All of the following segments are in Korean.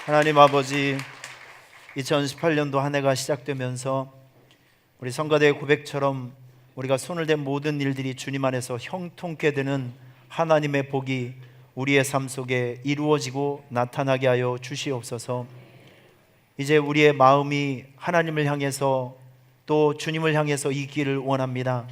하나님 아버지, 2018년도 한 해가 시작되면서 우리 성가대의 고백처럼 우리가 손을 댄 모든 일들이 주님 안에서 형통케 되는 하나님의 복이 우리의 삶 속에 이루어지고 나타나게 하여 주시옵소서. 이제 우리의 마음이 하나님을 향해서 또 주님을 향해서 있기를 원합니다.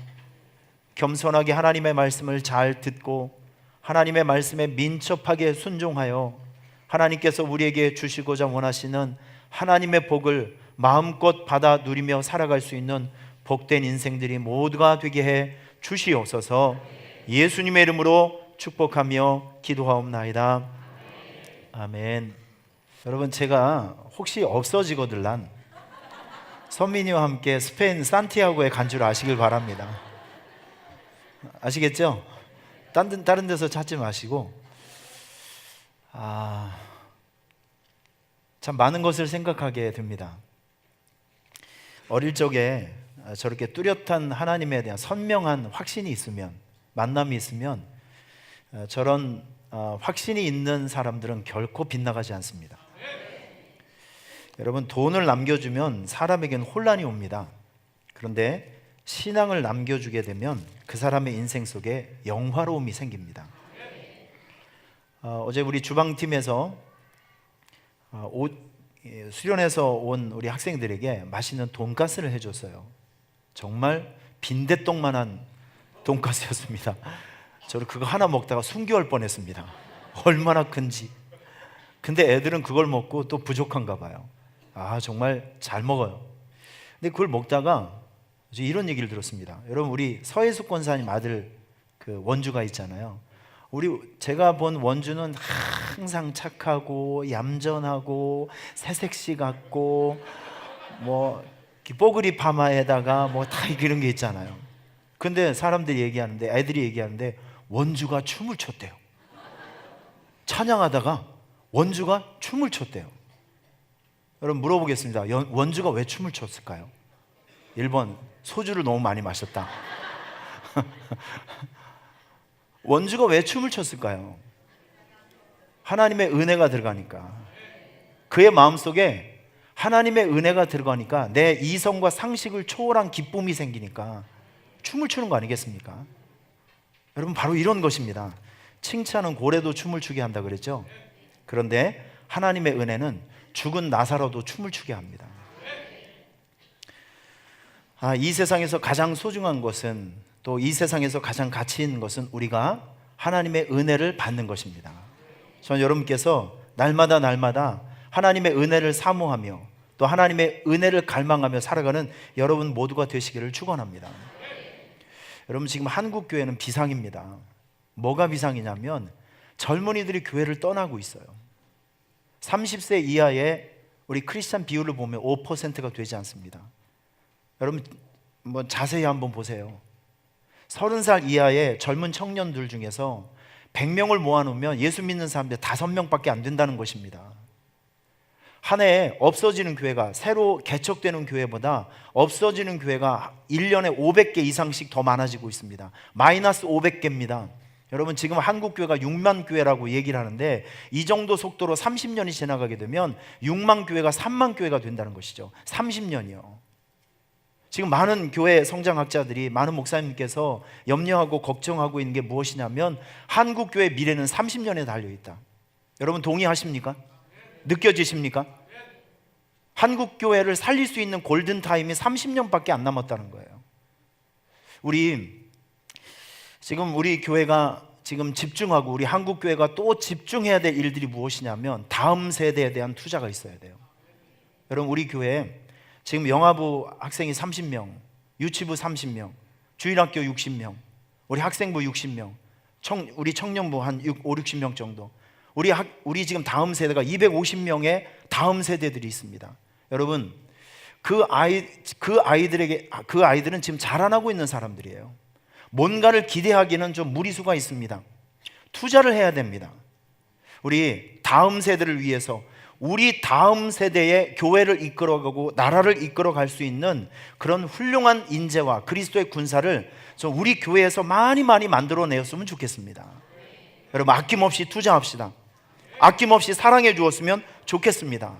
겸손하게 하나님의 말씀을 잘 듣고 하나님의 말씀에 민첩하게 순종하여 하나님께서 우리에게 주시고자 원하시는 하나님의 복을 마음껏 받아 누리며 살아갈 수 있는 복된 인생들이 모두가 되게 해 주시옵소서. 예수님의 이름으로 축복하며 기도하옵나이다. 아멘. 여러분, 제가 혹시 없어지거들란 선민이와 함께 스페인 산티아고에 간 줄 아시길 바랍니다. 아시겠죠? 다른 데서 찾지 마시고 참 많은 것을 생각하게 됩니다. 어릴 적에 저렇게 뚜렷한 하나님에 대한 선명한 확신이 있으면, 만남이 있으면 저런 확신이 있는 사람들은 결코 빗나가지 않습니다. 여러분, 돈을 남겨주면 사람에게는 혼란이 옵니다. 그런데 신앙을 남겨주게 되면 그 사람의 인생 속에 영화로움이 생깁니다. 어제 우리 주방팀에서 수련해서 온 우리 학생들에게 맛있는 돈가스를 해줬어요. 정말 빈대떡만한 돈가스였습니다. 저는 그거 하나 먹다가 순교할 뻔했습니다. 얼마나 큰지. 근데 애들은 그걸 먹고 또 부족한가 봐요. 정말 잘 먹어요. 근데 그걸 먹다가 이런 얘기를 들었습니다. 여러분, 우리 서혜숙 권사님 아들 그 원주가 있잖아요. 제가 본 원주는 항상 착하고 얌전하고 새색시 같고 뽀글이 파마에다가 다 이런 게 있잖아요. 근데 애들이 얘기하는데 원주가 춤을 췄대요. 찬양하다가 원주가 춤을 췄대요. 여러분, 물어보겠습니다. 원주가 왜 춤을 췄을까요? 1번, 소주를 너무 많이 마셨다. 원주가 왜 춤을 췄을까요? 하나님의 은혜가 들어가니까. 그의 마음속에 하나님의 은혜가 들어가니까 내 이성과 상식을 초월한 기쁨이 생기니까 춤을 추는 거 아니겠습니까? 여러분, 바로 이런 것입니다. 칭찬은 고래도 춤을 추게 한다 그랬죠? 그런데 하나님의 은혜는 죽은 나사로도 춤을 추게 합니다. 이 세상에서 가장 소중한 것은, 또 이 세상에서 가장 가치 있는 것은 우리가 하나님의 은혜를 받는 것입니다. 저는 여러분께서 날마다 하나님의 은혜를 사모하며 또 하나님의 은혜를 갈망하며 살아가는 여러분 모두가 되시기를 축원합니다. 여러분, 지금 한국 교회는 비상입니다. 뭐가 비상이냐면 젊은이들이 교회를 떠나고 있어요. 30세 이하의 우리 크리스찬 비율을 보면 5%가 되지 않습니다. 여러분, 자세히 한번 보세요. 30살 이하의 젊은 청년들 중에서 100명을 모아놓으면 예수 믿는 사람들 5명밖에 안 된다는 것입니다. 한 해에 없어지는 교회가, 새로 개척되는 교회보다 없어지는 교회가 1년에 500개 이상씩 더 많아지고 있습니다. 마이너스 500개입니다. 여러분, 지금 한국 교회가 6만 교회라고 얘기를 하는데 이 정도 속도로 30년이 지나가게 되면 6만 교회가 3만 교회가 된다는 것이죠. 30년이요. 지금 많은 교회 성장학자들이, 많은 목사님께서 염려하고 걱정하고 있는 게 무엇이냐면 한국 교회의 미래는 30년에 달려있다. 여러분, 동의하십니까? 느껴지십니까? 한국 교회를 살릴 수 있는 골든타임이 30년밖에 안 남았다는 거예요. 지금 우리 교회가 지금 집중하고, 우리 한국 교회가 또 집중해야 될 일들이 무엇이냐면 다음 세대에 대한 투자가 있어야 돼요. 여러분, 우리 교회에 지금 영아부 학생이 30명, 유치부 30명, 주일학교 60명, 우리 학생부 60명, 우리 청년부 한 5, 60명 정도. 우리 지금 다음 세대가 250명의 다음 세대들이 있습니다. 여러분, 그 아이들은 지금 자라나고 있는 사람들이에요. 뭔가를 기대하기는 좀 무리수가 있습니다. 투자를 해야 됩니다. 우리 다음 세대를 위해서, 우리 다음 세대의 교회를 이끌어가고 나라를 이끌어갈 수 있는 그런 훌륭한 인재와 그리스도의 군사를 우리 교회에서 많이 만들어내었으면 좋겠습니다. 여러분, 아낌없이 투자합시다. 아낌없이 사랑해 주었으면 좋겠습니다.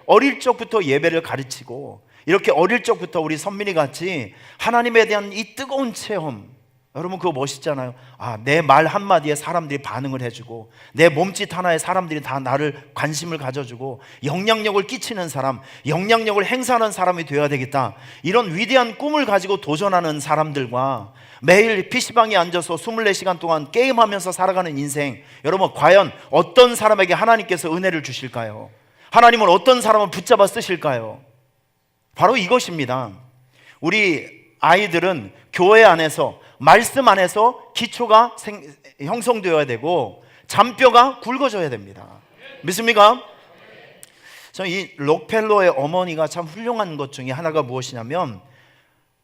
어릴 적부터 예배를 가르치고 이렇게 어릴 적부터 우리 선민이 같이 하나님에 대한 이 뜨거운 체험, 여러분 그거 멋있잖아요. 내 말 한마디에 사람들이 반응을 해주고 내 몸짓 하나에 사람들이 다 나를 관심을 가져주고 영향력을 끼치는 사람, 영향력을 행사하는 사람이 되어야 되겠다, 이런 위대한 꿈을 가지고 도전하는 사람들과 매일 PC방에 앉아서 24시간 동안 게임하면서 살아가는 인생, 여러분 과연 어떤 사람에게 하나님께서 은혜를 주실까요? 하나님은 어떤 사람을 붙잡아 쓰실까요? 바로 이것입니다. 우리 아이들은 교회 안에서, 말씀 안에서 기초가 형성되어야 되고 잔뼈가 굵어져야 됩니다. 믿습니까? 저는 이 록펠러의 어머니가 참 훌륭한 것 중에 하나가 무엇이냐면,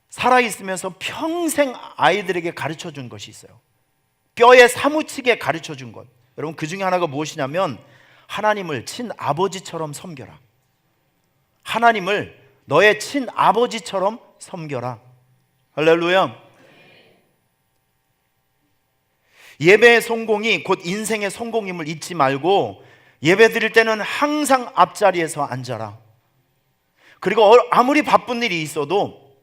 살아있으면서 평생 아이들에게 가르쳐 준 것이 있어요. 뼈에 사무치게 가르쳐 준 것, 여러분 그 중에 하나가 무엇이냐면 하나님을 친아버지처럼 섬겨라. 하나님을 너의 친아버지처럼 섬겨라. 할렐루야. 예배의 성공이 곧 인생의 성공임을 잊지 말고 예배 드릴 때는 항상 앞자리에서 앉아라. 그리고 아무리 바쁜 일이 있어도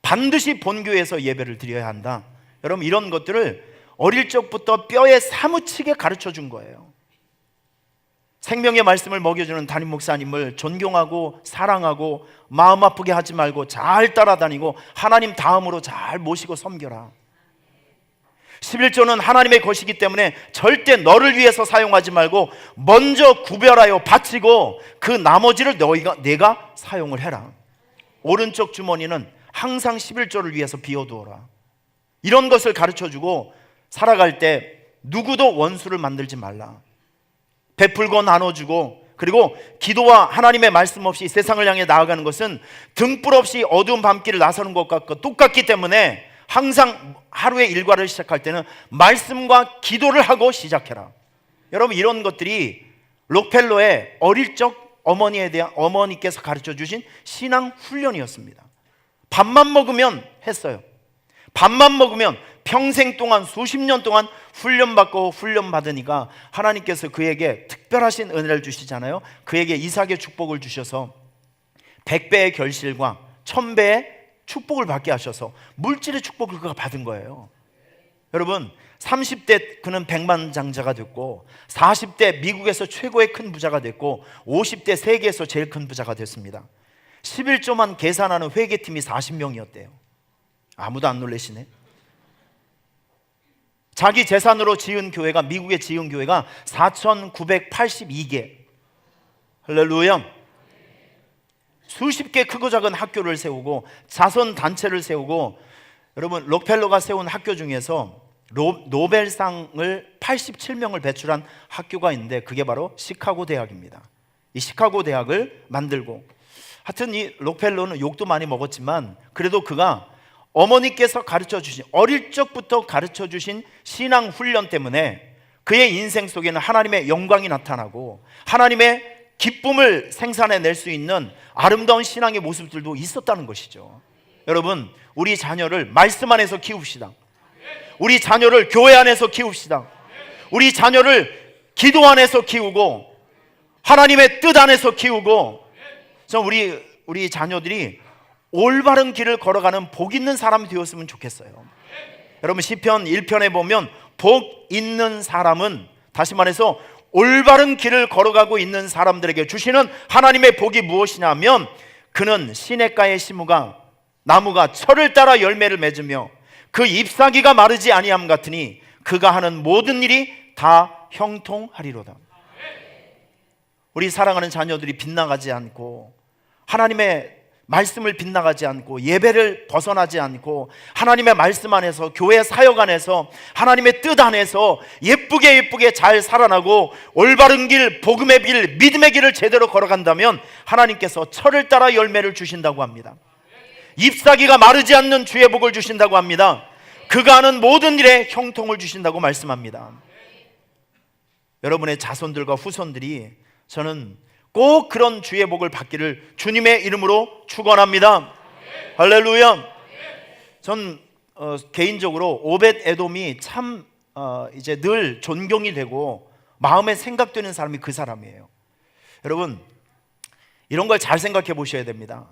반드시 본교회에서 예배를 드려야 한다. 여러분 이런 것들을 어릴 적부터 뼈에 사무치게 가르쳐 준 거예요. 생명의 말씀을 먹여주는 담임 목사님을 존경하고 사랑하고 마음 아프게 하지 말고 잘 따라다니고 하나님 다음으로 잘 모시고 섬겨라. 11조는 하나님의 것이기 때문에 절대 너를 위해서 사용하지 말고 먼저 구별하여 바치고 그 나머지를 내가 사용을 해라. 오른쪽 주머니는 항상 11조를 위해서 비워두어라. 이런 것을 가르쳐주고 살아갈 때 누구도 원수를 만들지 말라. 베풀고 나눠주고, 그리고 기도와 하나님의 말씀 없이 세상을 향해 나아가는 것은 등불 없이 어두운 밤길을 나서는 것과 똑같기 때문에 항상 하루의 일과를 시작할 때는 말씀과 기도를 하고 시작해라. 여러분 이런 것들이 록펠러의 어릴 적 어머니께서 가르쳐 주신 신앙 훈련이었습니다. 밥만 먹으면 했어요. 밥만 먹으면 평생 동안 수십 년 동안 훈련받으니까 하나님께서 그에게 특별하신 은혜를 주시잖아요. 그에게 이삭의 축복을 주셔서 100배의 결실과 1000배의 축복을 받게 하셔서 물질의 축복을 그가 받은 거예요. 여러분 30대 그는 백만장자가 됐고, 40대 미국에서 최고의 큰 부자가 됐고, 50대 세계에서 제일 큰 부자가 됐습니다. 11조만 계산하는 회계팀이 40명이었대요. 아무도 안 놀라시네. 자기 재산으로 지은 교회가, 미국에 지은 교회가 4,982개. 할렐루야. 수십 개 크고 작은 학교를 세우고 자선 단체를 세우고, 여러분 록펠러가 세운 학교 중에서 노벨상을 87명을 배출한 학교가 있는데 그게 바로 시카고 대학입니다. 이 시카고 대학을 만들고, 하여튼 이 록펠러는 욕도 많이 먹었지만 그래도 그가 어머니께서 가르쳐 주신, 어릴 적부터 가르쳐 주신 신앙 훈련 때문에 그의 인생 속에는 하나님의 영광이 나타나고 하나님의 기쁨을 생산해낼 수 있는 아름다운 신앙의 모습들도 있었다는 것이죠. 여러분 우리 자녀를 말씀 안에서 키웁시다. 우리 자녀를 교회 안에서 키웁시다. 우리 자녀를 기도 안에서 키우고 하나님의 뜻 안에서 키우고, 우리 자녀들이 올바른 길을 걸어가는 복 있는 사람이 되었으면 좋겠어요. 여러분 시편 1편에 보면 복 있는 사람은, 다시 말해서 올바른 길을 걸어가고 있는 사람들에게 주시는 하나님의 복이 무엇이냐면, 그는 시냇가의 나무가 철을 따라 열매를 맺으며 그 잎사귀가 마르지 아니함 같으니 그가 하는 모든 일이 다 형통하리로다. 우리 사랑하는 자녀들이 빗나가지 않고 하나님의 말씀을 빗나가지 않고 예배를 벗어나지 않고 하나님의 말씀 안에서, 교회 사역 안에서, 하나님의 뜻 안에서 예쁘게 잘 살아나고 올바른 길, 복음의 길, 믿음의 길을 제대로 걸어간다면 하나님께서 철을 따라 열매를 주신다고 합니다. 잎사귀가 마르지 않는 주의 복을 주신다고 합니다. 그가 하는 모든 일에 형통을 주신다고 말씀합니다. 여러분의 자손들과 후손들이, 저는 꼭 그런 주의 복을 받기를 주님의 이름으로 축원합니다. 할렐루야. 전 개인적으로 오벳 에돔이 참 이제 늘 존경이 되고 마음에 생각되는 사람이 그 사람이에요. 여러분, 이런 걸 잘 생각해 보셔야 됩니다.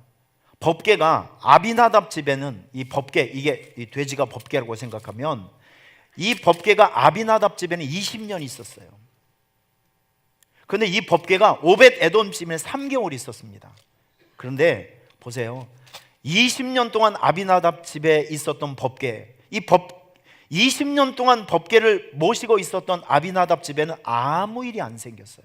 법궤가 아비나답 집에는, 이 법궤, 이게 이 돼지가 법궤라고 생각하면 이 법궤가 아비나답 집에는 20년 있었어요. 그런데 이 법궤가 오벳 에돔 집에는 3개월 있었습니다. 그런데 보세요, 20년 동안 아비나답 집에 있었던 법궤, 20년 동안 법궤를 모시고 있었던 아비나답 집에는 아무 일이 안 생겼어요.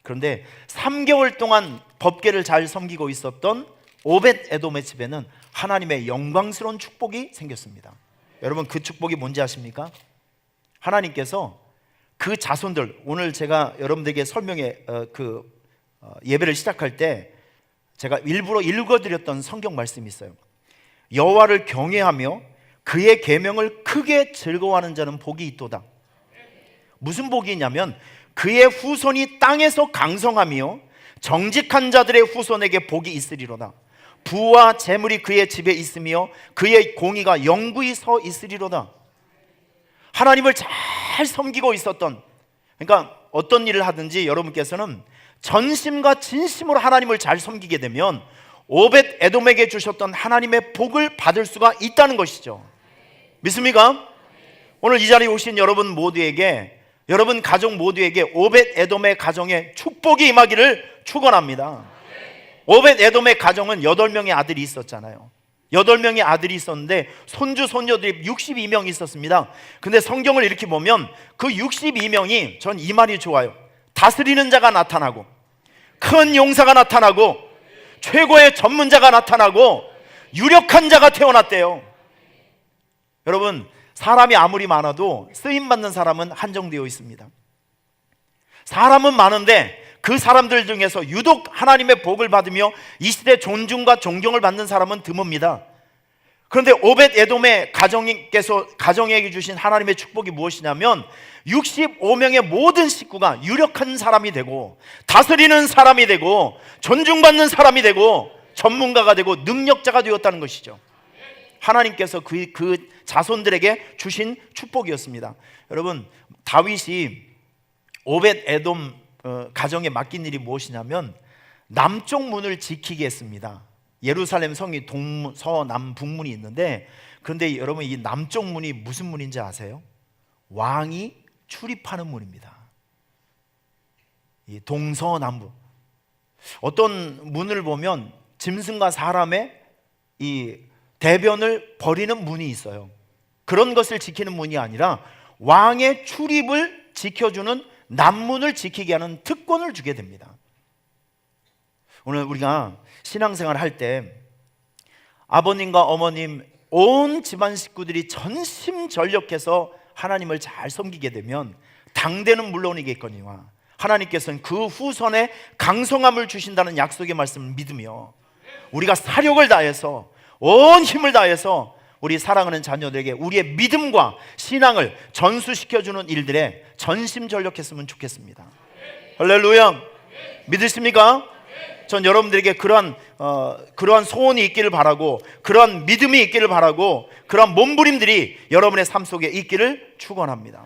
그런데 3개월 동안 법궤를 잘 섬기고 있었던 오벳 에돔의 집에는 하나님의 영광스러운 축복이 생겼습니다. 여러분, 그 축복이 뭔지 아십니까? 하나님께서 그 자손들, 오늘 제가 여러분들에게 예배를 시작할 때 제가 일부러 읽어드렸던 성경 말씀이 있어요. 여호와를 경외하며 그의 계명을 크게 즐거워하는 자는 복이 있도다. 무슨 복이 있냐면 그의 후손이 땅에서 강성하며 정직한 자들의 후손에게 복이 있으리로다. 부와 재물이 그의 집에 있으며 그의 공의가 영구히 서 있으리로다. 하나님을 잘 섬기고 있었던, 그러니까 어떤 일을 하든지 여러분께서는 전심과 진심으로 하나님을 잘 섬기게 되면 오벳 에돔에게 주셨던 하나님의 복을 받을 수가 있다는 것이죠. 믿습니까? 오늘 이 자리에 오신 여러분 모두에게, 여러분 가족 모두에게 오벳 에돔의 가정에 축복이 임하기를 축원합니다. 오벳 에돔의 가정은 8명의 아들이 있었잖아요. 8명의 아들이 있었는데 손주 손녀들이 62명 있었습니다. 근데 성경을 이렇게 보면 그 62명이, 전 이 말이 좋아요. 다스리는 자가 나타나고, 큰 용사가 나타나고, 최고의 전문자가 나타나고, 유력한 자가 태어났대요. 여러분, 사람이 아무리 많아도 쓰임받는 사람은 한정되어 있습니다. 사람은 많은데 그 사람들 중에서 유독 하나님의 복을 받으며 이 시대 존중과 존경을 받는 사람은 드뭅니다. 그런데 오벳 에돔의 가정에게 주신 하나님의 축복이 무엇이냐면 65명의 모든 식구가 유력한 사람이 되고, 다스리는 사람이 되고, 존중받는 사람이 되고, 전문가가 되고, 능력자가 되었다는 것이죠. 하나님께서 그 자손들에게 주신 축복이었습니다. 여러분, 다윗이 오벳 에돔 가정에 맡긴 일이 무엇이냐면 남쪽 문을 지키게 했습니다. 예루살렘 성이 서남 북문이 있는데, 그런데 여러분, 이 남쪽 문이 무슨 문인지 아세요? 왕이 출입하는 문입니다. 이 동서남북, 어떤 문을 보면 짐승과 사람의 이 대변을 버리는 문이 있어요. 그런 것을 지키는 문이 아니라 왕의 출입을 지켜주는 남문을 지키게 하는 특권을 주게 됩니다. 오늘 우리가 신앙생활 할 때 아버님과 어머님, 온 집안 식구들이 전심전력해서 하나님을 잘 섬기게 되면 당대는 물론이겠거니와 하나님께서는 그 후손에 강성함을 주신다는 약속의 말씀을 믿으며 우리가 사력을 다해서, 온 힘을 다해서 우리 사랑하는 자녀들에게 우리의 믿음과 신앙을 전수시켜주는 일들에 전심전력했으면 좋겠습니다. 할렐루야. 믿으십니까? 전 여러분들에게 그러한 소원이 있기를 바라고, 그러한 믿음이 있기를 바라고, 그러한 몸부림들이 여러분의 삶 속에 있기를 축원합니다.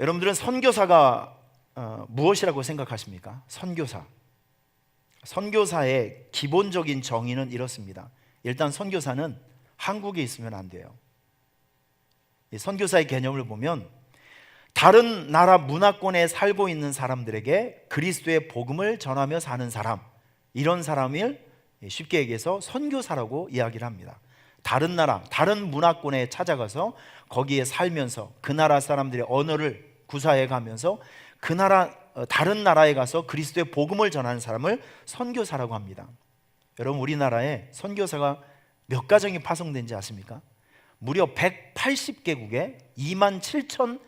여러분들은 선교사가 무엇이라고 생각하십니까? 선교사의 기본적인 정의는 이렇습니다. 일단 선교사는 한국에 있으면 안 돼요. 이 선교사의 개념을 보면 다른 나라 문화권에 살고 있는 사람들에게 그리스도의 복음을 전하며 사는 사람, 이런 사람을 쉽게 얘기해서 선교사라고 이야기를 합니다. 다른 나라, 다른 문화권에 찾아가서 거기에 살면서 그 나라 사람들의 언어를 구사해 가면서 그 나라, 다른 나라에 가서 그리스도의 복음을 전하는 사람을 선교사라고 합니다. 여러분, 우리나라에 선교사가 몇 가정이 파송된지 아십니까? 무려 180개국에 27,000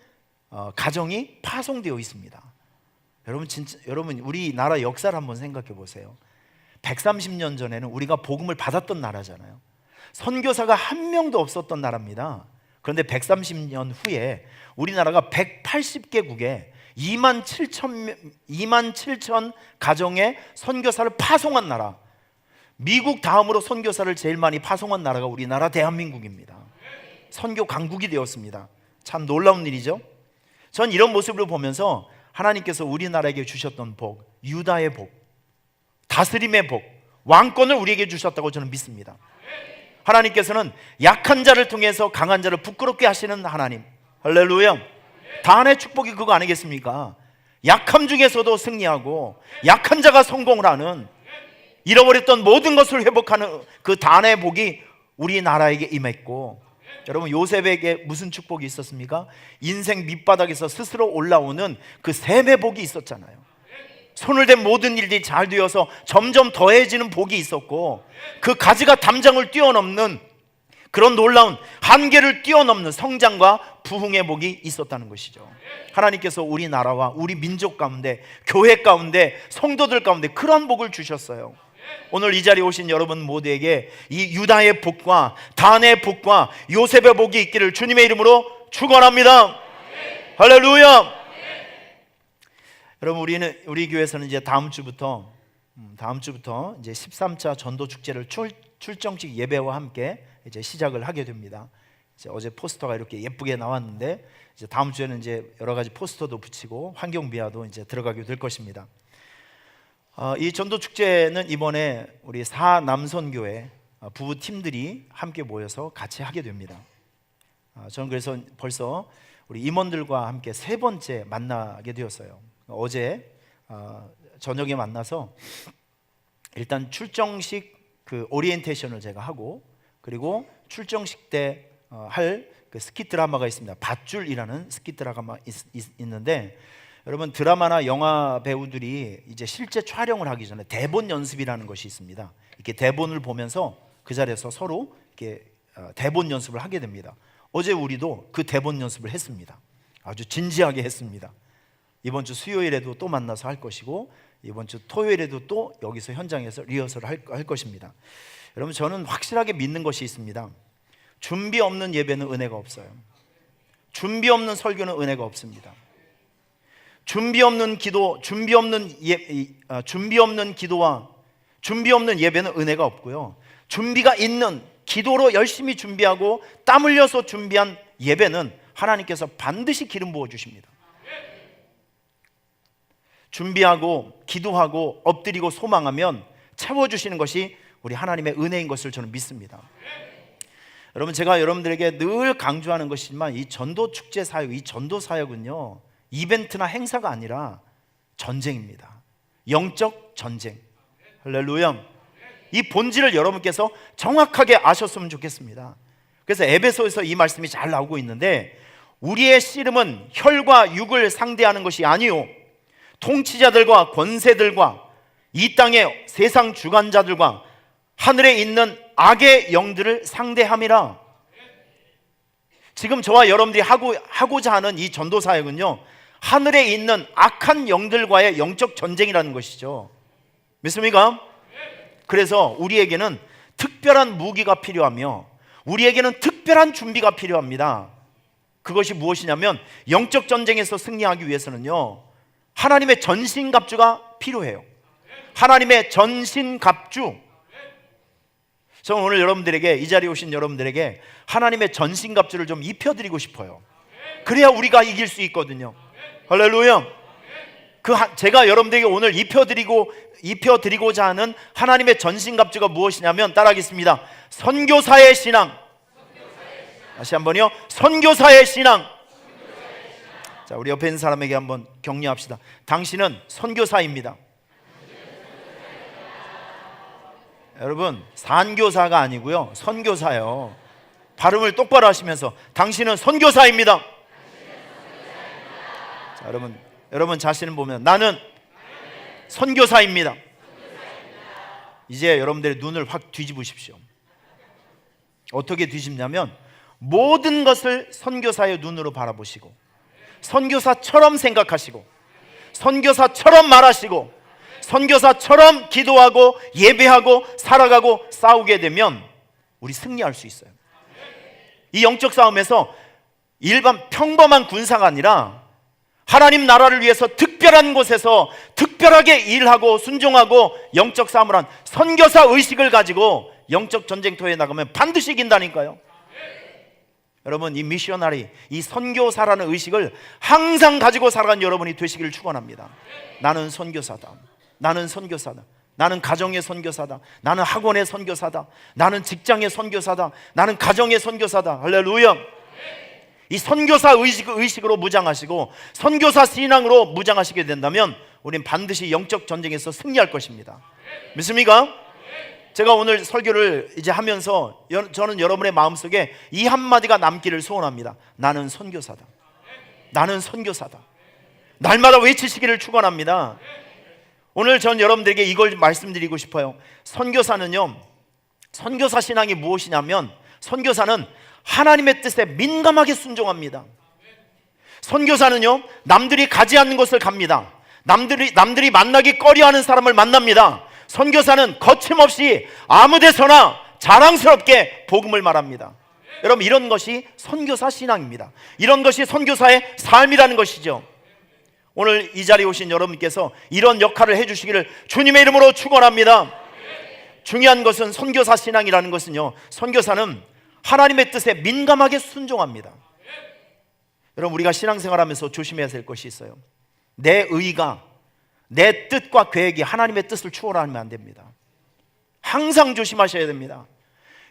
가정이 파송되어 있습니다. 여러분, 우리나라 역사를 한번 생각해 보세요. 130년 전에는 우리가 복음을 받았던 나라잖아요. 선교사가 한 명도 없었던 나라입니다. 그런데 130년 후에 우리나라가 180개국에 27,000 가정의 선교사를 파송한 나라, 미국 다음으로 선교사를 제일 많이 파송한 나라가 우리나라 대한민국입니다. 선교 강국이 되었습니다. 참 놀라운 일이죠. 전 이런 모습을 보면서 하나님께서 우리나라에게 주셨던 복, 유다의 복, 다스림의 복, 왕권을 우리에게 주셨다고 저는 믿습니다. 하나님께서는 약한 자를 통해서 강한 자를 부끄럽게 하시는 하나님. 할렐루야. 다한의 축복이 그거 아니겠습니까? 약함 중에서도 승리하고 약한 자가 성공을 하는, 잃어버렸던 모든 것을 회복하는 그 다한의 복이 우리나라에게 임했고, 여러분 요셉에게 무슨 축복이 있었습니까? 인생 밑바닥에서 스스로 올라오는 그 샘의 복이 있었잖아요. 손을 댄 모든 일들이 잘 되어서 점점 더해지는 복이 있었고, 그 가지가 담장을 뛰어넘는 그런 놀라운 한계를 뛰어넘는 성장과 부흥의 복이 있었다는 것이죠. 하나님께서 우리나라와 우리 민족 가운데, 교회 가운데, 성도들 가운데 그런 복을 주셨어요. 오늘 이 자리에 오신 여러분 모두에게 이 유다의 복과 단의 복과 요셉의 복이 있기를 주님의 이름으로 축원합니다. 할렐루야. 여러분, 우리 교회에서는 이제 다음 주부터 이제 13차 전도 축제를 출정식 예배와 함께 이제 시작을 하게 됩니다. 이제 어제 포스터가 이렇게 예쁘게 나왔는데, 이제 다음 주에는 이제 여러 가지 포스터도 붙이고 환경 비화도 이제 들어가게 될 것입니다. 이 전도 축제는 이번에 우리 사남선교회 부부 팀들이 함께 모여서 같이 하게 됩니다. 저는 그래서 벌써 우리 임원들과 함께 세 번째 만나게 되었어요. 어제 저녁에 만나서 일단 출정식 그 오리엔테이션을 제가 하고, 그리고 출정식 때 할 그 스킷 드라마가 있습니다. 밧줄이라는 스킷 드라마가 있는데, 여러분 드라마나 영화 배우들이 이제 실제 촬영을 하기 전에 대본 연습이라는 것이 있습니다. 이렇게 대본을 보면서 그 자리에서 서로 이렇게 대본 연습을 하게 됩니다. 어제 우리도 그 대본 연습을 했습니다. 아주 진지하게 했습니다. 이번 주 수요일에도 또 만나서 할 것이고, 이번 주 토요일에도 또 여기서 현장에서 리허설을 할 것입니다. 여러분, 저는 확실하게 믿는 것이 있습니다. 준비 없는 예배는 은혜가 없어요. 준비 없는 설교는 은혜가 없습니다. 준비 없는 기도, 준비 없는 기도와 준비 없는 예배는 은혜가 없고요. 준비가 있는 기도로 열심히 준비하고 땀 흘려서 준비한 예배는 하나님께서 반드시 기름 부어 주십니다. 준비하고 기도하고 엎드리고 소망하면 채워주시는 것이 우리 하나님의 은혜인 것을 저는 믿습니다. 여러분, 제가 여러분들에게 늘 강조하는 것이지만 이 전도 축제 사역, 이 전도 사역은요, 이벤트나 행사가 아니라 전쟁입니다. 영적 전쟁. 할렐루야. 이 본질을 여러분께서 정확하게 아셨으면 좋겠습니다. 그래서 에베소에서 이 말씀이 잘 나오고 있는데, 우리의 씨름은 혈과 육을 상대하는 것이 아니요 통치자들과 권세들과 이 땅의 세상 주관자들과 하늘에 있는 악의 영들을 상대함이라. 지금 저와 여러분들이 하고자 하는 이 전도 사역은요, 하늘에 있는 악한 영들과의 영적 전쟁이라는 것이죠. 믿습니까? 그래서 우리에게는 특별한 무기가 필요하며 우리에게는 특별한 준비가 필요합니다. 그것이 무엇이냐면, 영적 전쟁에서 승리하기 위해서는요, 하나님의 전신갑주가 필요해요. 하나님의 전신갑주. 저는 오늘 여러분들에게, 이 자리에 오신 여러분들에게 하나님의 전신갑주를 좀 입혀드리고 싶어요. 그래야 우리가 이길 수 있거든요. 할렐루야. 제가 여러분들에게 오늘 입혀드리고자 하는 하나님의 전신갑주가 무엇이냐면, 따라하겠습니다. 선교사의 신앙. 다시 한번요. 선교사의 신앙. 자, 우리 옆에 있는 사람에게 한번 격려합시다. 당신은 선교사입니다. 여러분, 산교사가 아니고요, 선교사요. 발음을 똑바로 하시면서 당신은 선교사입니다. 자, 여러분 자신을 보면 나는 선교사입니다. 이제 여러분들의 눈을 확 뒤집으십시오. 어떻게 뒤집냐면, 모든 것을 선교사의 눈으로 바라보시고 선교사처럼 생각하시고 선교사처럼 말하시고 선교사처럼 기도하고 예배하고 살아가고 싸우게 되면 우리 승리할 수 있어요. 이 영적 싸움에서 일반 평범한 군사가 아니라 하나님 나라를 위해서 특별한 곳에서 특별하게 일하고 순종하고 영적 싸움을 한 선교사 의식을 가지고 영적 전쟁터에 나가면 반드시 이긴다니까요. 여러분, 이 미셔너리, 이 선교사라는 의식을 항상 가지고 살아가는 여러분이 되시기를 축원합니다. 나는 선교사다. 나는 선교사다. 나는 가정의 선교사다. 나는 학원의 선교사다. 나는 직장의 선교사다. 나는 가정의 선교사다. 할렐루야. 이 선교사 의식으로 무장하시고 선교사 신앙으로 무장하시게 된다면 우린 반드시 영적 전쟁에서 승리할 것입니다. 믿습니까? 제가 오늘 설교를 이제 하면서 저는 여러분의 마음속에 이 한마디가 남기를 소원합니다. 나는 선교사다. 나는 선교사다. 날마다 외치시기를 축원합니다. 오늘 전 여러분들에게 이걸 말씀드리고 싶어요. 선교사는요, 선교사 신앙이 무엇이냐면 선교사는 하나님의 뜻에 민감하게 순종합니다. 선교사는요, 남들이 가지 않는 곳을 갑니다. 남들이 만나기 꺼려하는 사람을 만납니다. 선교사는 거침없이 아무 데서나 자랑스럽게 복음을 말합니다. 여러분, 이런 것이 선교사 신앙입니다. 이런 것이 선교사의 삶이라는 것이죠. 오늘 이 자리에 오신 여러분께서 이런 역할을 해주시기를 주님의 이름으로 축원합니다. 중요한 것은 선교사 신앙이라는 것은요, 선교사는 하나님의 뜻에 민감하게 순종합니다. 여러분, 우리가 신앙생활하면서 조심해야 될 것이 있어요. 내 의가, 내 뜻과 계획이 하나님의 뜻을 추월하면 안 됩니다. 항상 조심하셔야 됩니다.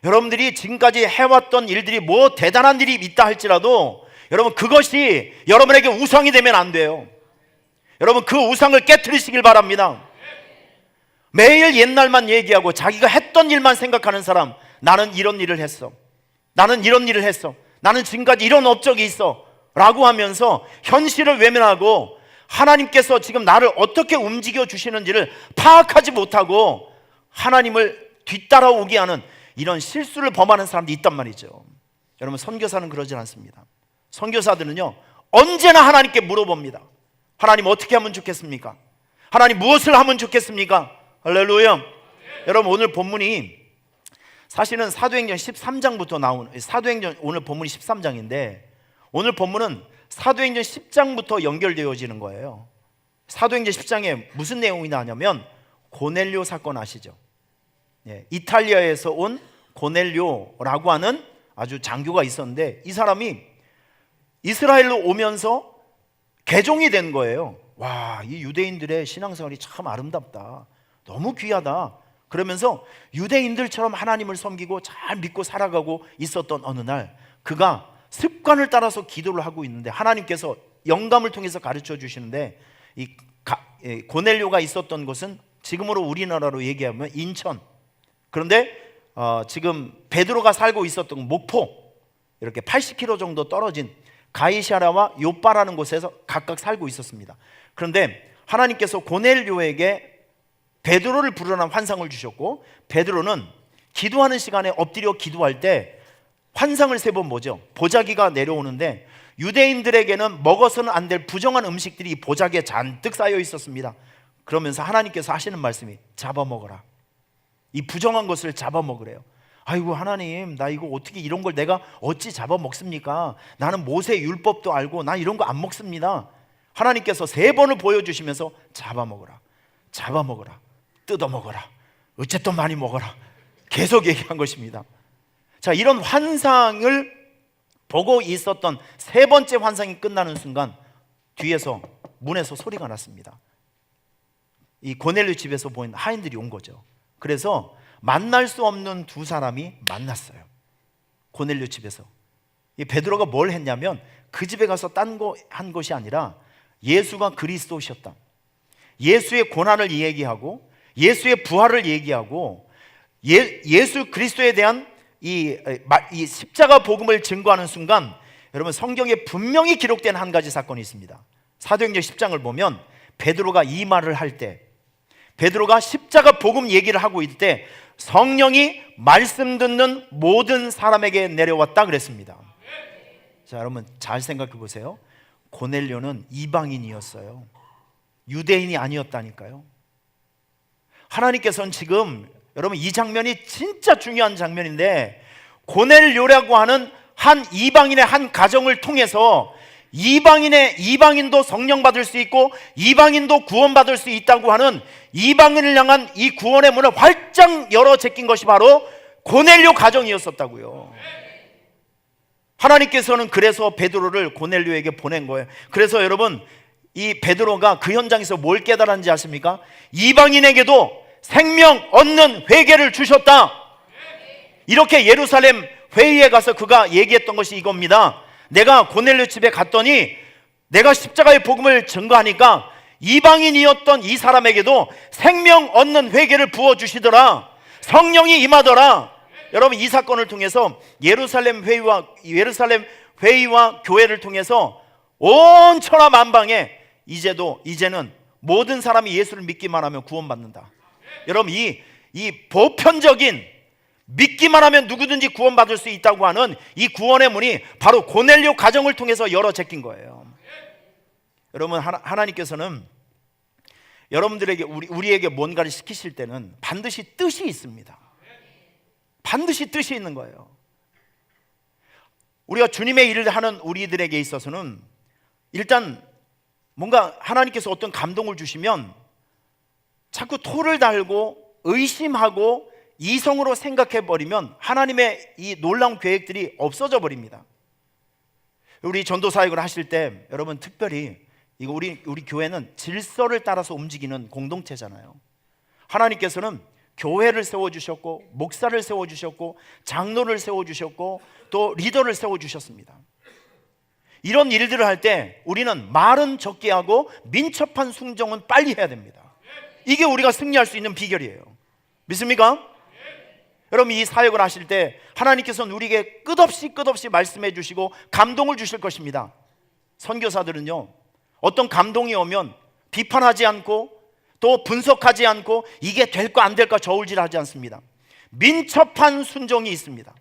여러분들이 지금까지 해왔던 일들이 뭐 대단한 일이 있다 할지라도 여러분, 그것이 여러분에게 우상이 되면 안 돼요. 여러분, 그 우상을 깨트리시길 바랍니다. 매일 옛날만 얘기하고 자기가 했던 일만 생각하는 사람, 나는 이런 일을 했어, 나는 이런 일을 했어, 나는 지금까지 이런 업적이 있어 라고 하면서 현실을 외면하고 하나님께서 지금 나를 어떻게 움직여 주시는지를 파악하지 못하고 하나님을 뒤따라오게 하는 이런 실수를 범하는 사람들이 있단 말이죠. 여러분, 선교사는 그러지 않습니다. 선교사들은요, 언제나 하나님께 물어봅니다. 하나님, 어떻게 하면 좋겠습니까? 하나님, 무엇을 하면 좋겠습니까? 할렐루야. 여러분, 오늘 본문이 사실은 사도행전 13장부터 나온, 사도행전 오늘 본문이 13장인데 오늘 본문은 사도행전 10장부터 연결되어지는 거예요. 사도행전 10장에 무슨 내용이 나냐면 고넬료 사건 아시죠? 예, 이탈리아에서 온 고넬료라고 하는 아주 장교가 있었는데 이 사람이 이스라엘로 오면서 개종이 된 거예요. 와, 이 유대인들의 신앙생활이 참 아름답다, 너무 귀하다 그러면서 유대인들처럼 하나님을 섬기고 잘 믿고 살아가고 있었던 어느 날 그가 습관을 따라서 기도를 하고 있는데 하나님께서 영감을 통해서 가르쳐 주시는데 이 고넬료가 있었던 곳은 지금으로 우리나라로 얘기하면 인천, 그런데 지금 베드로가 살고 있었던 목포, 이렇게 80km 정도 떨어진 가이사랴와 요빠라는 곳에서 각각 살고 있었습니다. 그런데 하나님께서 고넬료에게 베드로를 부르라는 환상을 주셨고 베드로는 기도하는 시간에 엎드려 기도할 때 환상을 3번 보죠. 보자기가 내려오는데 유대인들에게는 먹어서는 안 될 부정한 음식들이 이 보자기에 잔뜩 쌓여 있었습니다. 그러면서 하나님께서 하시는 말씀이 잡아먹어라, 이 부정한 것을 잡아먹으래요. 아이고 하나님, 나 이거 어떻게 이런 걸 내가 어찌 잡아먹습니까? 나는 모세 율법도 알고 난 이런 거 안 먹습니다. 하나님께서 3번을 보여주시면서 잡아먹어라, 잡아먹어라, 뜯어먹어라, 어쨌든 많이 먹어라 계속 얘기한 것입니다. 자, 이런 환상을 보고 있었던 3번째 환상이 끝나는 순간 뒤에서 문에서 소리가 났습니다. 이 고넬료 집에서 보인 하인들이 온 거죠. 그래서 만날 수 없는 2사람이 만났어요. 고넬료 집에서. 이 베드로가 뭘 했냐면 그 집에 가서 딴 거 한 것이 아니라 예수가 그리스도셨다, 예수의 고난을 얘기하고 예수의 부활을 얘기하고 예수 그리스도에 대한 이 십자가 복음을 증거하는 순간 여러분, 성경에 분명히 기록된 한 가지 사건이 있습니다. 사도행전 10장을 보면 베드로가 이 말을 할 때, 베드로가 십자가 복음 얘기를 하고 있을 때 성령이 말씀 듣는 모든 사람에게 내려왔다 그랬습니다. 자, 여러분 잘 생각해 보세요. 고넬료는 이방인이었어요. 유대인이 아니었다니까요. 하나님께서는 지금 여러분, 이 장면이 진짜 중요한 장면인데 고넬료라고 하는 한 이방인의 한 가정을 통해서 이방인도 성령 받을 수 있고 이방인도 구원받을 수 있다고 하는 이방인을 향한 이 구원의 문을 활짝 열어 제낀 것이 바로 고넬료 가정이었었다고요. 하나님께서는 그래서 베드로를 고넬료에게 보낸 거예요. 그래서 여러분, 이 베드로가 그 현장에서 뭘 깨달았는지 아십니까? 이방인에게도 생명 얻는 회개를 주셨다. 이렇게 예루살렘 회의에 가서 그가 얘기했던 것이 이겁니다. 내가 고넬료 집에 갔더니 내가 십자가의 복음을 증거하니까 이방인이었던 이 사람에게도 생명 얻는 회개를 부어주시더라. 성령이 임하더라. 여러분, 이 사건을 통해서 예루살렘 회의와 교회를 통해서 온 천하 만방에 이제는 모든 사람이 예수를 믿기만 하면 구원받는다. 여러분, 이 보편적인 믿기만 하면 누구든지 구원받을 수 있다고 하는 이 구원의 문이 바로 고넬료 가정을 통해서 열어 제낀 거예요. 여러분, 하나님께서는 여러분들에게 우리에게 뭔가를 시키실 때는 반드시 뜻이 있습니다. 반드시 뜻이 있는 거예요. 우리가 주님의 일을 하는 우리들에게 있어서는 일단 뭔가 하나님께서 어떤 감동을 주시면 자꾸 토를 달고 의심하고 이성으로 생각해버리면 하나님의 이 놀라운 계획들이 없어져 버립니다. 우리 전도사역을 하실 때 여러분, 특별히 이거 우리 교회는 질서를 따라서 움직이는 공동체잖아요. 하나님께서는 교회를 세워주셨고, 목사를 세워주셨고, 장로를 세워주셨고, 또 리더를 세워주셨습니다. 이런 일들을 할 때 우리는 말은 적게 하고 민첩한 순종은 빨리 해야 됩니다. 이게 우리가 승리할 수 있는 비결이에요. 믿습니까? 여러분, 이 사역을 하실 때 하나님께서는 우리에게 끝없이 말씀해 주시고 감동을 주실 것입니다. 선교사들은요, 어떤 감동이 오면 비판하지 않고 또 분석하지 않고 이게 될까 안 될까 저울질하지 않습니다. 민첩한 순종이 있습니다.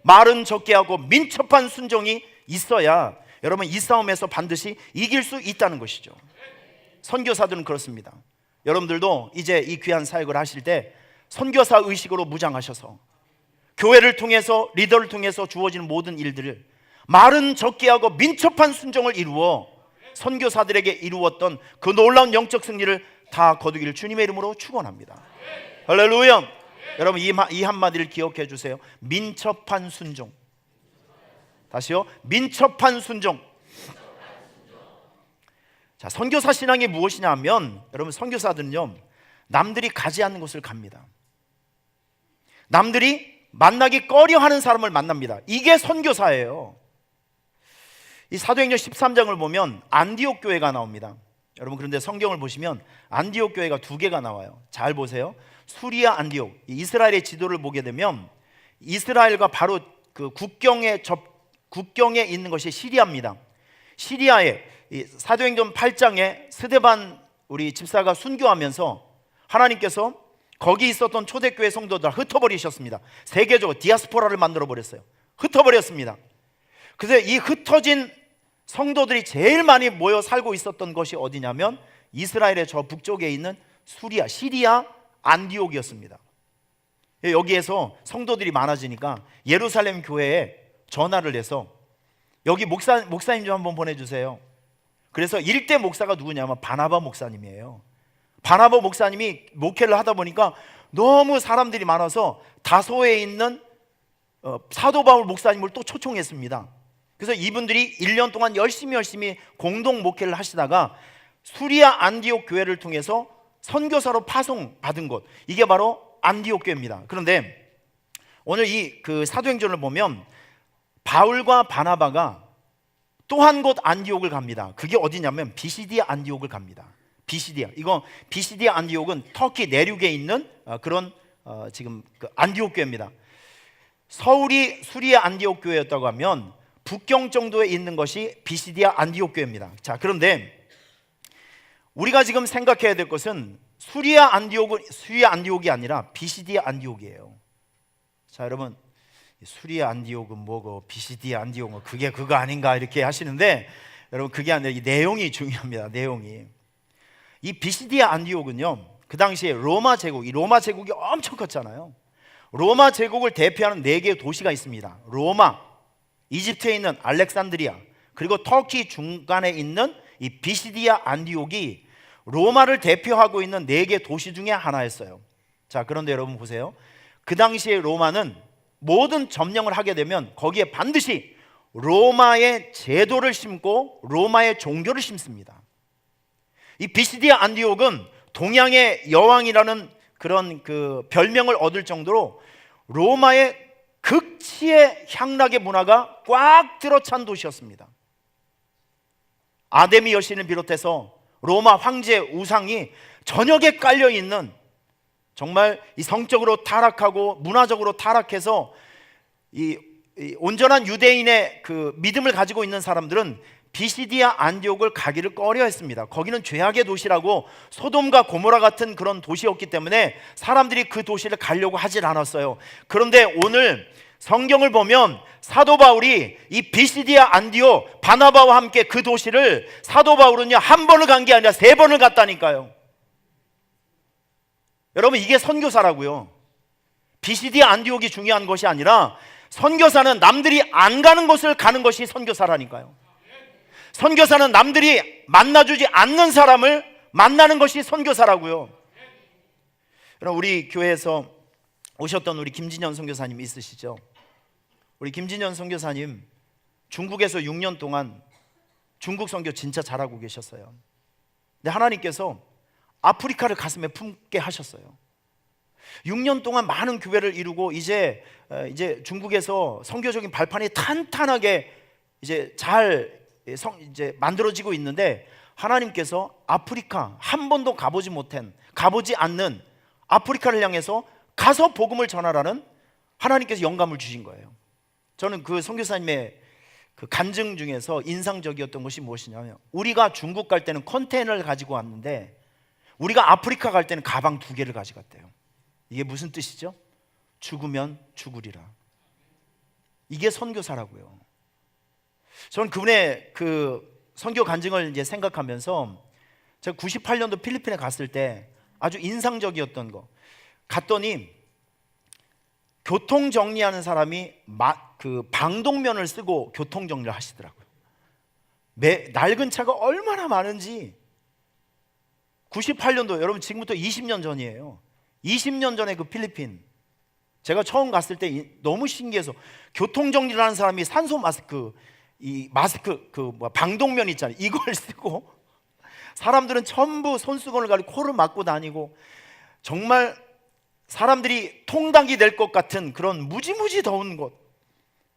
말은 적게 하고 민첩한 순종이 있어야 여러분, 이 싸움에서 반드시 이길 수 있다는 것이죠. 선교사들은 그렇습니다. 여러분들도 이제 이 귀한 사역을 하실 때 선교사 의식으로 무장하셔서 교회를 통해서, 리더를 통해서 주어지는 모든 일들을 말은 적게 하고 민첩한 순종을 이루어 선교사들에게 이루었던 그 놀라운 영적 승리를 다 거두기를 주님의 이름으로 축원합니다. 할렐루야. 여러분, 이 한마디를 기억해 주세요. 민첩한 순종. 다시요, 민첩한 순종. 자, 선교사 신앙이 무엇이냐 하면, 여러분, 선교사들은요, 남들이 가지 않는 곳을 갑니다. 남들이 만나기 꺼려하는 사람을 만납니다. 이게 선교사예요. 이 사도행전 13장을 보면 안디옥 교회가 나옵니다. 여러분, 그런데 성경을 보시면 안디옥 교회가 두 개가 나와요. 잘 보세요. 수리아, 안디옥. 이스라엘의 지도를 보게 되면 이스라엘과 바로 그 국경에 있는 것이 시리아입니다. 시리아에 사도행전 8장에 스데반 우리 집사가 순교하면서 하나님께서 거기 있었던 초대교회 성도들 흩어버리셨습니다. 세계적으로 디아스포라를 만들어버렸어요. 흩어버렸습니다. 그래서 이 흩어진 성도들이 제일 많이 모여 살고 있었던 것이 어디냐면 이스라엘의 저 북쪽에 있는 시리아 안디옥이었습니다. 여기에서 성도들이 많아지니까 예루살렘 교회에 전화를 해서 여기 목사님 좀 한번 보내주세요. 그래서 일대 목사가 누구냐면 바나바 목사님이에요. 바나바 목사님이 목회를 하다 보니까 너무 사람들이 많아서 다소에 있는 사도 바울 목사님을 또 초청했습니다. 그래서 이분들이 1년 동안 열심히 공동 목회를 하시다가 수리아 안디옥 교회를 통해서 선교사로 파송받은 곳, 이게 바로 안디옥 교회입니다. 그런데 오늘 그 사도행전을 보면 바울과 바나바가 또 한 곳 안디옥을 갑니다. 그게 어디냐면 비시디아 안디옥을 갑니다. 비시디아 안디옥은 터키 내륙에 있는 그런 지금 그 안디옥 교회입니다. 서울이 수리아 안디옥 교회였다고 하면 북경 정도에 있는 것이 비시디아 안디옥 교회입니다. 자, 그런데 우리가 지금 생각해야 될 것은 수리아 안디옥이 아니라 비시디아 안디옥이에요. 자, 여러분, 수리아 안디옥은 뭐고 비시디아 안디옥은 그게 그거 아닌가 이렇게 하시는데, 여러분, 그게 아니라 이 내용이 중요합니다. 내용이. 이 비시디아 안디옥은요, 그 당시에 로마 제국이 엄청 컸잖아요. 로마 제국을 대표하는 4개의 도시가 있습니다. 로마, 이집트에 있는 알렉산드리아, 그리고 터키 중간에 있는 이 비시디아 안디옥이 로마를 대표하고 있는 4개 도시 중에 하나였어요. 자, 그런데 여러분 보세요. 그 당시에 로마는 모든 점령을 하게 되면 거기에 반드시 로마의 제도를 심고 로마의 종교를 심습니다. 이 비시디아 안디옥은 동양의 여왕이라는 그런 그 별명을 얻을 정도로 로마의 극치의 향락의 문화가 꽉 들어찬 도시였습니다. 아데미 여신을 비롯해서 로마 황제 우상이 저녁에 깔려 있는, 정말 이 성적으로 타락하고 문화적으로 타락해서 이 온전한 유대인의 그 믿음을 가지고 있는 사람들은 비시디아 안디옥을 가기를 꺼려했습니다. 거기는 죄악의 도시라고, 소돔과 고모라 같은 그런 도시였기 때문에 사람들이 그 도시를 가려고 하질 않았어요. 그런데 오늘 성경을 보면 사도 바울이 이 비시디아 안디옥 바나바와 함께 그 도시를 사도 바울은요 한 번을 간 게 아니라 3번을 갔다니까요. 여러분, 이게 선교사라고요. 비시디아 안디옥이 중요한 것이 아니라 선교사는 남들이 안 가는 곳을 가는 것이 선교사라니까요. 선교사는 남들이 만나주지 않는 사람을 만나는 것이 선교사라고요. 여러분, 우리 교회에서 오셨던 우리 김진현 선교사님 있으시죠? 우리 김진현 선교사님 중국에서 6년 동안 중국 선교 진짜 잘하고 계셨어요. 근데 하나님께서 아프리카를 가슴에 품게 하셨어요. 6년 동안 많은 교회를 이루고 이제 중국에서 선교적인 발판이 탄탄하게 이제 만들어지고 있는데, 하나님께서 아프리카 한 번도 가보지 않는 아프리카를 향해서 가서 복음을 전하라는 하나님께서 영감을 주신 거예요. 저는 그 선교사님의 그 간증 중에서 인상적이었던 것이 무엇이냐면, 우리가 중국 갈 때는 컨테이너를 가지고 왔는데 우리가 아프리카 갈 때는 가방 2개를 가져갔대요. 이게 무슨 뜻이죠? 죽으면 죽으리라. 이게 선교사라고요. 저는 그분의 그 선교 간증을 이제 생각하면서, 제가 98년도 필리핀에 갔을 때 아주 인상적이었던 거, 갔더니 교통 정리하는 사람이 그 방독면을 쓰고 교통 정리를 하시더라고요. 낡은 차가 얼마나 많은지. 98년도, 여러분 지금부터 20년 전이에요. 20년 전에 그 필리핀, 제가 처음 갔을 때 너무 신기해서, 교통 정리를 하는 사람이 산소 마스크, 방독면 있잖아요, 이걸 쓰고, 사람들은 전부 손수건을 가지고 코를 막고 다니고, 정말 사람들이 통닭이 될 것 같은 그런 무지무지 더운 곳,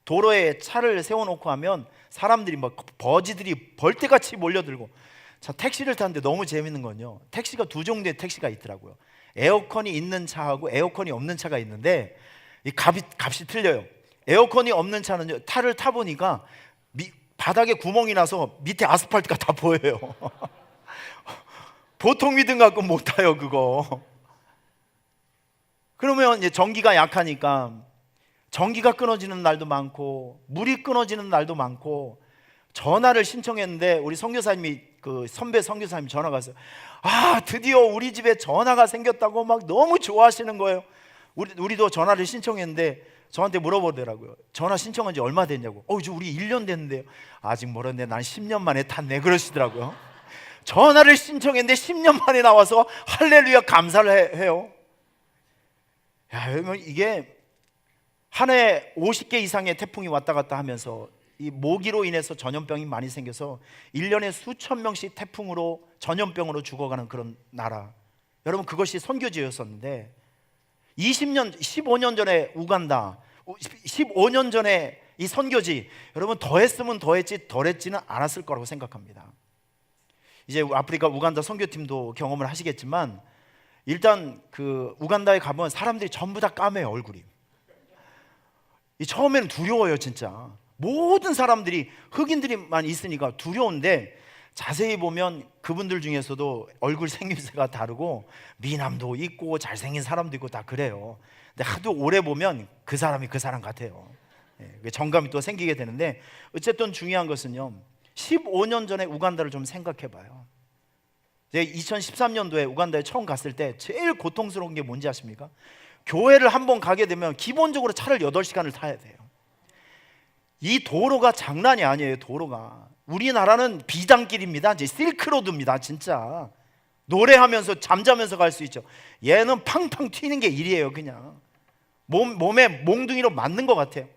도로에 차를 세워놓고 하면 사람들이 막 버지들이 벌떼같이 몰려들고. 자, 택시를 타는데 너무 재밌는 건요, 택시가 2종류의 택시가 있더라고요. 에어컨이 있는 차하고 에어컨이 없는 차가 있는데 이 값이 틀려요. 에어컨이 없는 차는 차를 타보니까 바닥에 구멍이 나서 밑에 아스팔트가 다 보여요. 보통 믿음 갖고 못 타요 그거. 그러면 이제 전기가 약하니까 전기가 끊어지는 날도 많고 물이 끊어지는 날도 많고, 전화를 신청했는데 우리 선교사님이, 그 선배 선교사님 전화가 왔어요. 드디어 우리 집에 전화가 생겼다고 막 너무 좋아하시는 거예요. 우리도 전화를 신청했는데 저한테 물어보더라고요. 전화 신청한 지 얼마 됐냐고. 이제 우리 1년 됐는데요. 아직 멀었네, 난 10년 만에 탔네, 그러시더라고요. 전화를 신청했는데 10년 만에 나와서 할렐루야 감사를 해요. 여러분, 이게 한 해 50개 이상의 태풍이 왔다 갔다 하면서 이 모기로 인해서 전염병이 많이 생겨서 1년에 수천 명씩 태풍으로 전염병으로 죽어가는 그런 나라. 여러분, 그것이 선교지였었는데 15년 전에 우간다, 15년 전에 이 선교지, 여러분 더했으면 더했지 덜했지는 않았을 거라고 생각합니다. 이제 아프리카 우간다 선교팀도 경험을 하시겠지만, 일단 그 우간다에 가면 사람들이 전부 다 까매요, 얼굴이. 처음에는 두려워요, 진짜. 모든 사람들이, 흑인들이만 있으니까 두려운데, 자세히 보면 그분들 중에서도 얼굴 생김새가 다르고 미남도 있고 잘생긴 사람도 있고 다 그래요. 근데 하도 오래 보면 그 사람이 그 사람 같아요. 정감이 또 생기게 되는데, 어쨌든 중요한 것은요, 15년 전에 우간다를 좀 생각해 봐요. 제가 2013년도에 우간다에 처음 갔을 때 제일 고통스러운 게 뭔지 아십니까? 교회를 한번 가게 되면 기본적으로 차를 8시간을 타야 돼요. 이 도로가 장난이 아니에요. 도로가, 우리나라는 비단길입니다. 이제 실크로드입니다. 진짜 노래하면서 잠자면서 갈 수 있죠. 얘는 팡팡 튀는 게 일이에요. 그냥 몸에 몽둥이로 맞는 것 같아요.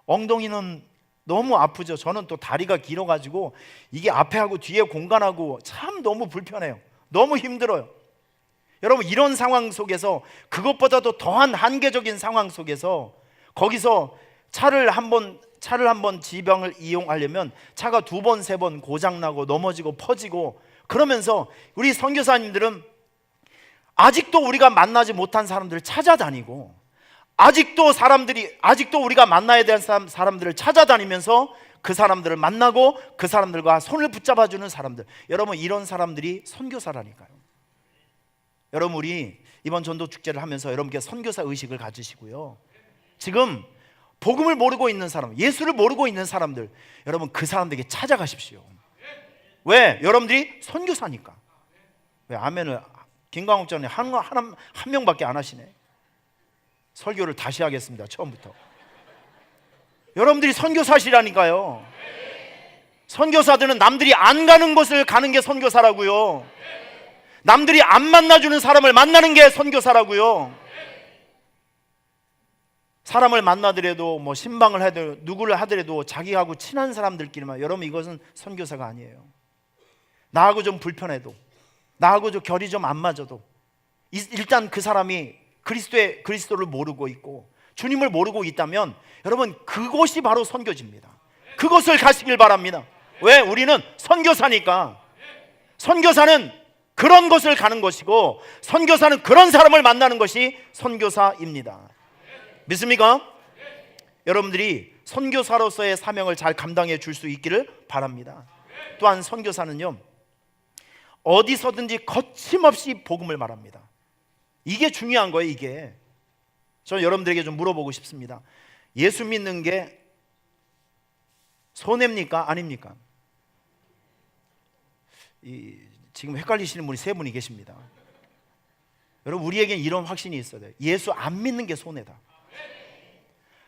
엉덩이는 너무 아프죠. 저는 또 다리가 길어가지고 이게 앞에 하고 뒤에 공간하고 참 너무 불편해요. 너무 힘들어요. 여러분, 이런 상황 속에서, 그것보다도 더한 한계적인 상황 속에서, 거기서 차를 한번 지병을 이용하려면 차가 2번, 3번 고장나고 넘어지고 퍼지고, 그러면서 우리 선교사님들은 아직도 우리가 만나지 못한 사람들을 찾아다니고, 아직도 우리가 만나야 될 사람들을 찾아다니면서 그 사람들을 만나고 그 사람들과 손을 붙잡아주는 사람들, 여러분, 이런 사람들이 선교사라니까요. 여러분, 우리 이번 전도 축제를 하면서 여러분께 선교사 의식을 가지시고요, 지금 복음을 모르고 있는 사람, 예수를 모르고 있는 사람들, 여러분 그 사람들에게 찾아가십시오. 왜? 여러분들이 선교사니까. 왜 아멘을 김광욱 전에 한 명밖에 안 하시네. 설교를 다시 하겠습니다. 처음부터. 여러분들이 선교사시라니까요. 선교사들은 남들이 안 가는 곳을 가는 게 선교사라고요. 남들이 안 만나주는 사람을 만나는 게 선교사라고요. 사람을 만나더라도 뭐 신방을 하더라도 누구를 하더라도 자기하고 친한 사람들끼리만, 여러분 이것은 선교사가 아니에요. 나하고 좀 불편해도, 나하고 좀 결이 좀 안 맞아도 일단 그 사람이 그리스도를 모르고 있고 주님을 모르고 있다면, 여러분 그것이 바로 선교지입니다. 그것을 가시길 바랍니다. 왜? 우리는 선교사니까. 선교사는 그런 것을 가는 것이고, 선교사는 그런 사람을 만나는 것이 선교사입니다. 믿습니까? 여러분들이 선교사로서의 사명을 잘 감당해 줄 수 있기를 바랍니다. 또한 선교사는요, 어디서든지 거침없이 복음을 말합니다. 이게 중요한 거예요. 이게 저는 여러분들에게 좀 물어보고 싶습니다. 예수 믿는 게 손해입니까? 아닙니까? 지금 헷갈리시는 분이 3분이 계십니다. 여러분, 우리에겐 이런 확신이 있어야 돼요. 예수 안 믿는 게 손해다.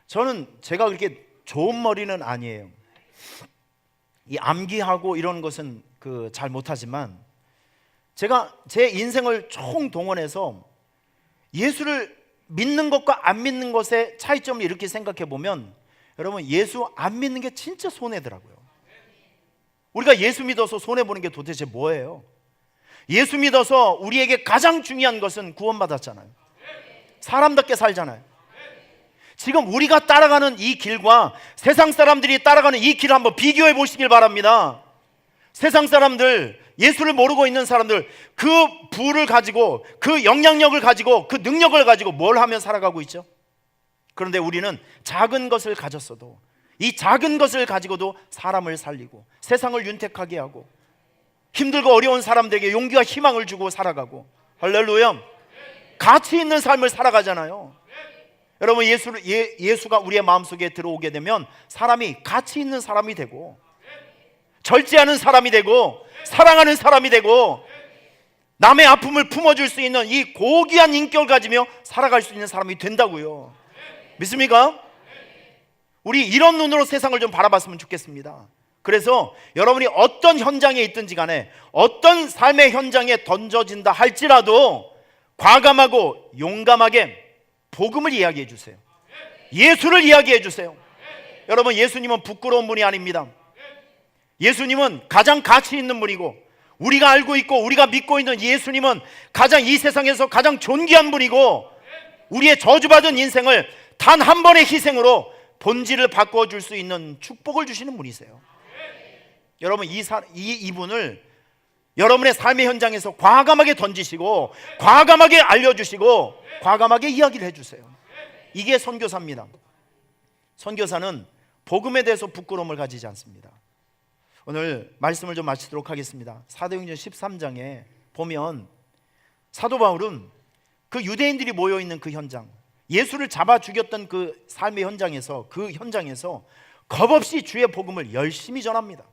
저는 제가 그렇게 좋은 머리는 아니에요. 이 암기하고 이런 것은 잘 못하지만, 제가 제 인생을 총동원해서 예수를 믿는 것과 안 믿는 것의 차이점을 이렇게 생각해 보면, 여러분 예수 안 믿는 게 진짜 손해더라고요. 우리가 예수 믿어서 손해보는 게 도대체 뭐예요? 예수 믿어서 우리에게 가장 중요한 것은 구원받았잖아요. 사람답게 살잖아요. 지금 우리가 따라가는 이 길과 세상 사람들이 따라가는 이 길을 한번 비교해 보시길 바랍니다. 세상 사람들, 예수를 모르고 있는 사람들, 그 부를 가지고, 그 영향력을 가지고, 그 능력을 가지고 뭘 하며 살아가고 있죠? 그런데 우리는 작은 것을 가졌어도, 이 작은 것을 가지고도 사람을 살리고 세상을 윤택하게 하고 힘들고 어려운 사람들에게 용기와 희망을 주고 살아가고, 할렐루야, 가치 있는 삶을 살아가잖아요. 여러분, 예수가 우리의 마음속에 들어오게 되면 사람이 가치 있는 사람이 되고, 절제하는 사람이 되고, 사랑하는 사람이 되고, 남의 아픔을 품어줄 수 있는 이 고귀한 인격을 가지며 살아갈 수 있는 사람이 된다고요. 믿습니까? 우리 이런 눈으로 세상을 좀 바라봤으면 좋겠습니다. 그래서 여러분이 어떤 현장에 있든지 간에, 어떤 삶의 현장에 던져진다 할지라도 과감하고 용감하게 복음을 이야기해 주세요. 예수를 이야기해 주세요. 여러분, 예수님은 부끄러운 분이 아닙니다. 예수님은 가장 가치 있는 분이고, 우리가 알고 있고 우리가 믿고 있는 예수님은 이 세상에서 가장 존귀한 분이고, 우리의 저주받은 인생을 단 한 번의 희생으로 본질을 바꿔줄 수 있는 축복을 주시는 분이세요. 여러분, 이분을 여러분의 삶의 현장에서 과감하게 던지시고, 과감하게 알려주시고, 과감하게 이야기를 해주세요. 이게 선교사입니다. 선교사는 복음에 대해서 부끄러움을 가지지 않습니다. 오늘 말씀을 좀 마치도록 하겠습니다. 사도행전 13장에 보면 사도 바울은 그 유대인들이 모여있는 그 현장, 예수를 잡아 죽였던 그 삶의 현장에서, 겁없이 주의 복음을 열심히 전합니다.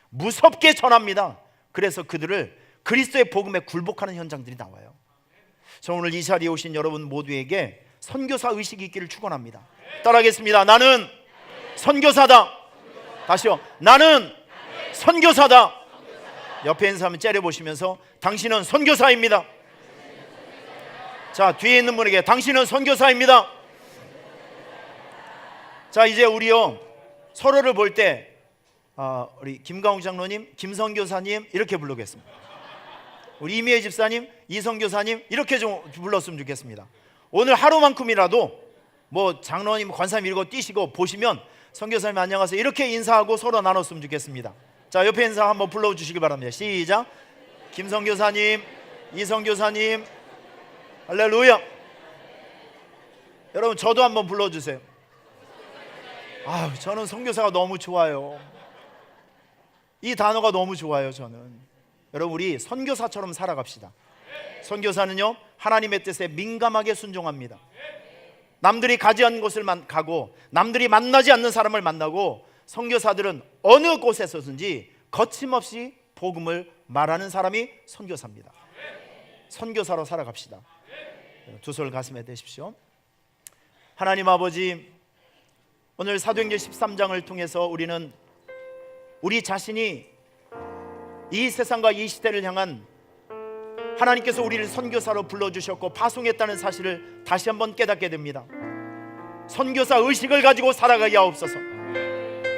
무섭게 전합니다. 그래서 그들을 그리스도의 복음에 굴복하는 현장들이 나와요. 저 오늘 이 자리에 오신 여러분 모두에게 선교사 의식이 있기를 축원합니다. 따라하겠습니다. 나는 선교사다. 다시요. 나는 선교사다. 옆에 있는 사람을 째려보시면서 당신은 선교사입니다. 자, 뒤에 있는 분에게 당신은 선교사입니다. 자, 이제 우리요 서로를 볼 때 우리 김강욱 장로님, 김성 교사님 이렇게 부르겠습니다. 우리 이미애 집사님, 이성 교사님 이렇게 좀 불렀으면 좋겠습니다. 오늘 하루만큼이라도 뭐 장로님, 권사님 이러고 뛰시고 보시면 선교사님 안녕하세요 이렇게 인사하고 서로 나눴으면 좋겠습니다. 자, 옆에 인사 한번 불러주시기 바랍니다. 시작. 김성 교사님, 이성 교사님, 할렐루야. 여러분 저도 한번 불러주세요. 저는 선교사가 너무 좋아요. 이 단어가 너무 좋아요. 저는 여러분 우리 선교사처럼 살아갑시다. 선교사는요 하나님의 뜻에 민감하게 순종합니다. 남들이 가지 않는 곳을 가고 남들이 만나지 않는 사람을 만나고, 선교사들은 어느 곳에서든지 거침없이 복음을 말하는 사람이 선교사입니다. 선교사로 살아갑시다. 두 손을 가슴에 대십시오. 하나님 아버지, 오늘 사도행전 13장을 통해서 우리는 우리 자신이 이 세상과 이 시대를 향한 하나님께서 우리를 선교사로 불러주셨고 파송했다는 사실을 다시 한번 깨닫게 됩니다. 선교사 의식을 가지고 살아가게 하옵소서.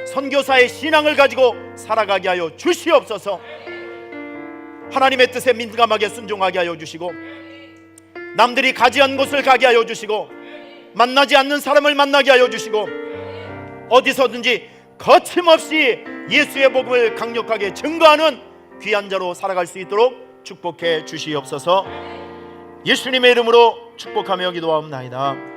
선교사의 신앙을 가지고 살아가게 하여 주시옵소서. 하나님의 뜻에 민감하게 순종하게 하여 주시고, 남들이 가지 않은 곳을 가게 하여 주시고, 만나지 않는 사람을 만나게 하여 주시고, 어디서든지 거침없이 예수의 복음을 강력하게 증거하는 귀한 자로 살아갈 수 있도록 축복해 주시옵소서. 예수님의 이름으로 축복하며 기도하옵나이다.